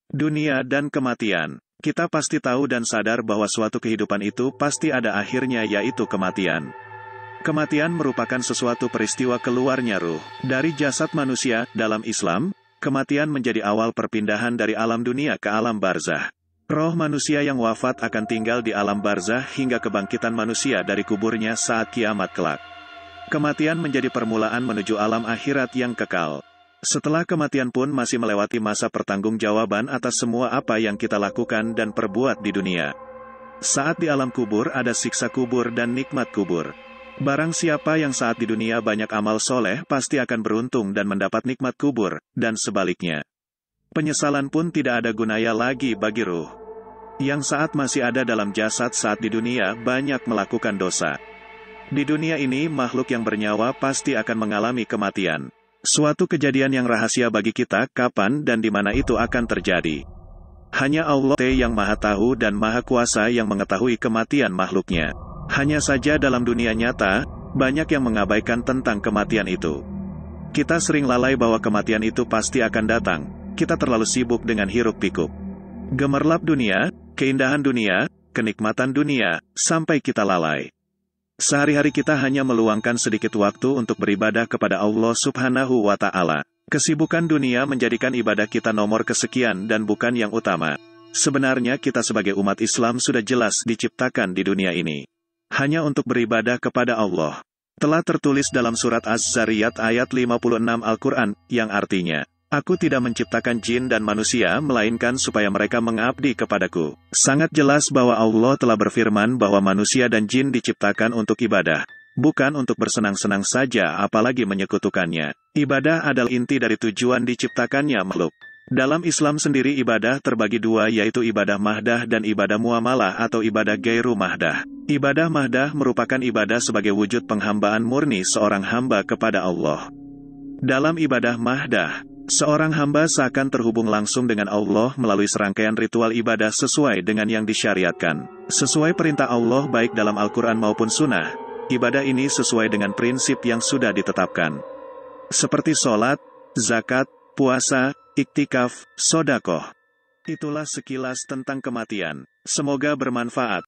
Dunia dan kematian. Kita pasti tahu dan sadar bahwa suatu kehidupan itu pasti ada akhirnya, yaitu kematian. Kematian merupakan sesuatu peristiwa keluarnya ruh dari jasad manusia. Dalam Islam, kematian menjadi awal perpindahan dari alam dunia ke alam barzah. Roh manusia yang wafat akan tinggal di alam barzah hingga kebangkitan manusia dari kuburnya saat kiamat kelak. Kematian menjadi permulaan menuju alam akhirat yang kekal. Setelah kematian pun masih melewati masa pertanggungjawaban atas semua apa yang kita lakukan dan perbuat di dunia. Saat di alam kubur ada siksa kubur dan nikmat kubur. Barang siapa yang saat di dunia banyak amal soleh pasti akan beruntung dan mendapat nikmat kubur, dan sebaliknya. Penyesalan pun tidak ada gunanya lagi bagi ruh yang saat masih ada dalam jasad saat di dunia banyak melakukan dosa. Di dunia ini makhluk yang bernyawa pasti akan mengalami kematian. Suatu kejadian yang rahasia bagi kita kapan dan di mana itu akan terjadi. Hanya Allah yang Maha Tahu dan Maha Kuasa yang mengetahui kematian makhluknya. Hanya saja dalam dunia nyata, banyak yang mengabaikan tentang kematian itu. Kita sering lalai bahwa kematian itu pasti akan datang. Kita terlalu sibuk dengan hiruk-pikuk, gemerlap dunia, keindahan dunia, kenikmatan dunia, sampai kita lalai. Sehari-hari kita hanya meluangkan sedikit waktu untuk beribadah kepada Allah Subhanahu wa Ta'ala. Kesibukan dunia menjadikan ibadah kita nomor kesekian dan bukan yang utama. Sebenarnya kita sebagai umat Islam sudah jelas diciptakan di dunia ini hanya untuk beribadah kepada Allah. Telah tertulis dalam surat Az-Zariyat ayat 56 Al-Quran, yang artinya, Aku tidak menciptakan jin dan manusia melainkan supaya mereka mengabdi kepadaku. Sangat jelas bahwa Allah telah berfirman bahwa manusia dan jin diciptakan untuk ibadah, bukan untuk bersenang-senang saja apalagi menyekutukannya. Ibadah adalah inti dari tujuan diciptakannya makhluk. Dalam Islam sendiri ibadah terbagi dua, yaitu ibadah mahdah dan ibadah muamalah atau ibadah gairu mahdah. Ibadah mahdah merupakan ibadah sebagai wujud penghambaan murni seorang hamba kepada Allah. Dalam ibadah mahdah, seorang hamba seakan terhubung langsung dengan Allah melalui serangkaian ritual ibadah sesuai dengan yang disyariatkan. Sesuai perintah Allah baik dalam Al-Quran maupun Sunnah, ibadah ini sesuai dengan prinsip yang sudah ditetapkan. Seperti sholat, zakat, puasa, iktikaf, sodakoh. Itulah sekilas tentang kematian. Semoga bermanfaat.